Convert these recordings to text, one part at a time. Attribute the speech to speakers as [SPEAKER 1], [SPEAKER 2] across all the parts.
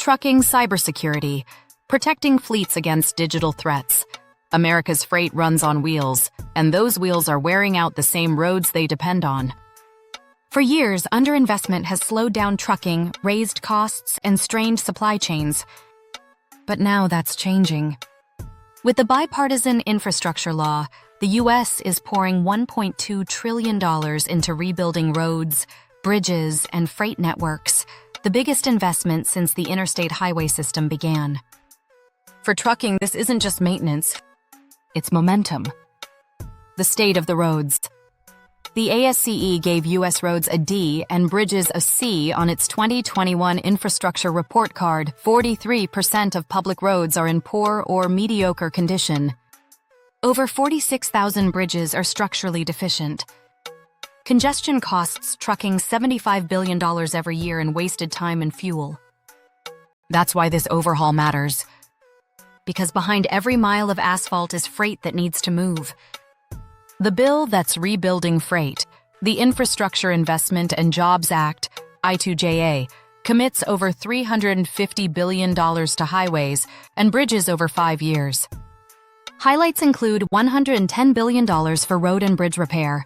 [SPEAKER 1] Trucking cybersecurity, protecting fleets against digital threats. America's freight runs on wheels, and those wheels are wearing out the same roads they depend on. For years, underinvestment has slowed down trucking, raised costs, and strained supply chains. But now that's changing. With the Bipartisan Infrastructure Law, the U.S. is pouring $1.2 trillion into rebuilding roads, bridges, and freight networks, the biggest investment since the interstate highway system began. For trucking, this isn't just maintenance, it's momentum. The state of the roads. The ASCE gave U.S. roads a D and bridges a C on its 2021 infrastructure report card. 43% of public roads are in poor or mediocre condition. Over 46,000 bridges are structurally deficient. Congestion costs trucking $75 billion every year in wasted time and fuel. That's why this overhaul matters. Because behind every mile of asphalt is freight that needs to move. The bill that's rebuilding freight, the Infrastructure Investment and Jobs Act, I2JA, commits over $350 billion to highways and bridges over 5 years. Highlights include $110 billion for road and bridge repair,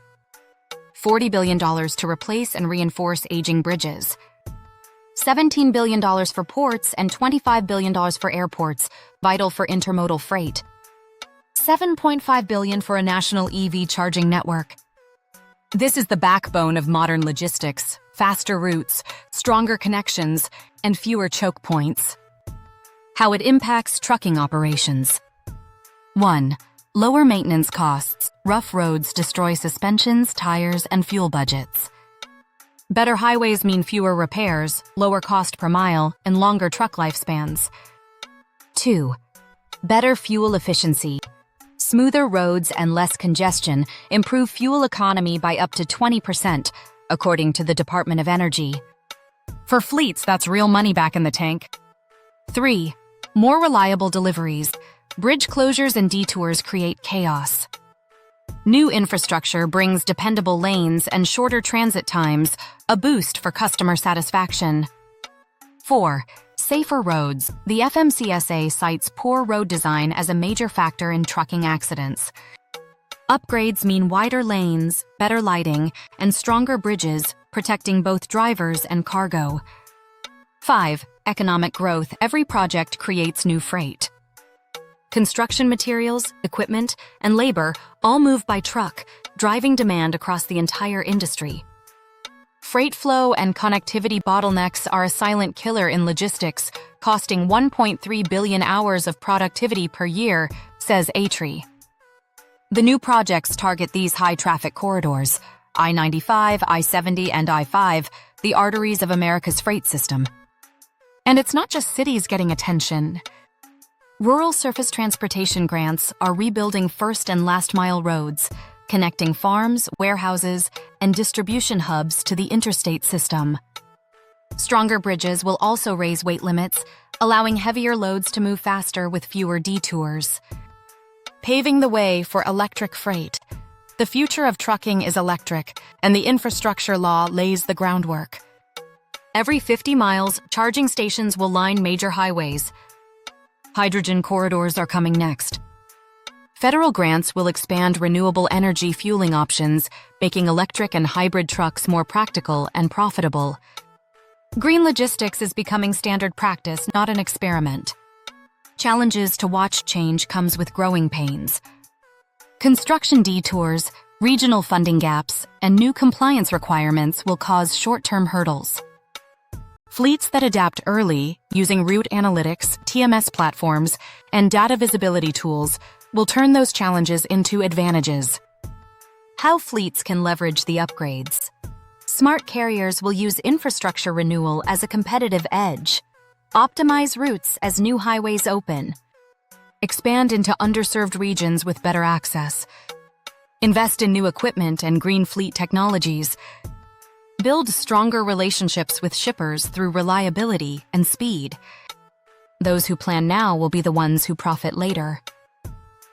[SPEAKER 1] $40 billion to replace and reinforce aging bridges, $17 billion for ports and $25 billion for airports, vital for intermodal freight, $7.5 billion for a national EV charging network. This is the backbone of modern logistics: faster routes, stronger connections, and fewer choke points. How it impacts trucking operations. 1. Lower maintenance costs. Rough roads destroy suspensions, tires, and fuel budgets. Better highways mean fewer repairs, lower cost per mile, and longer truck lifespans. 2. Better fuel efficiency. Smoother roads and less congestion improve fuel economy by up to 20%, according to the Department of Energy. For fleets, that's real money back in the tank. 3. More reliable deliveries. Bridge closures and detours create chaos. New infrastructure brings dependable lanes and shorter transit times, a boost for customer satisfaction. 4. Safer roads. The FMCSA cites poor road design as a major factor in trucking accidents. Upgrades mean wider lanes, better lighting, and stronger bridges, protecting both drivers and cargo. 5. Economic growth. Every project creates new freight. Construction materials, equipment, and labor all move by truck, driving demand across the entire industry. Freight flow and connectivity bottlenecks are a silent killer in logistics, costing 1.3 billion hours of productivity per year, says ATRI. The new projects target these high-traffic corridors: I-95, I-70, and I-5, the arteries of America's freight system. And it's not just cities getting attention. Rural surface transportation grants are rebuilding first and last-mile roads, connecting farms, warehouses, and distribution hubs to the interstate system. Stronger bridges will also raise weight limits, allowing heavier loads to move faster with fewer detours. Paving the way for electric freight. The future of trucking is electric, and the infrastructure law lays the groundwork. Every 50 miles, charging stations will line major highways. Hydrogen corridors are coming next. Federal grants will expand renewable energy fueling options, making electric and hybrid trucks more practical and profitable. Green logistics is becoming standard practice, not an experiment. Challenges to watch change comes with growing pains. Construction detours, regional funding gaps, and new compliance requirements will cause short-term hurdles. Fleets that adapt early, using route analytics, TMS platforms, and data visibility tools, will turn those challenges into advantages. How fleets can leverage the upgrades. Smart carriers will use infrastructure renewal as a competitive edge. Optimize routes as new highways open. Expand into underserved regions with better access. Invest in new equipment and green fleet technologies. Build stronger relationships with shippers through reliability and speed. Those who plan now will be the ones who profit later.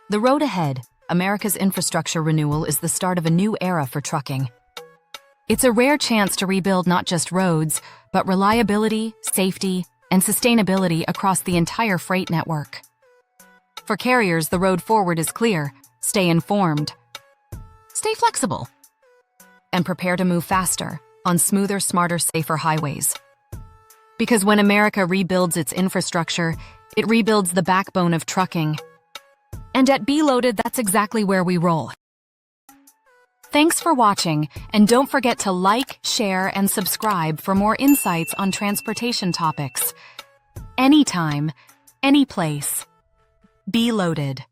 [SPEAKER 1] The road ahead, America's infrastructure renewal, is the start of a new era for trucking. It's a rare chance to rebuild not just roads, but reliability, safety, and sustainability across the entire freight network. For carriers, the road forward is clear. Stay informed. Stay flexible. And prepare to move faster on smoother, smarter, safer highways. Because when America rebuilds its infrastructure, it rebuilds the backbone of trucking. And at Be Loaded, that's exactly where we roll. Thanks for watching, and don't forget to like, share, and subscribe for more insights on transportation topics. Anytime, any place. Be Loaded.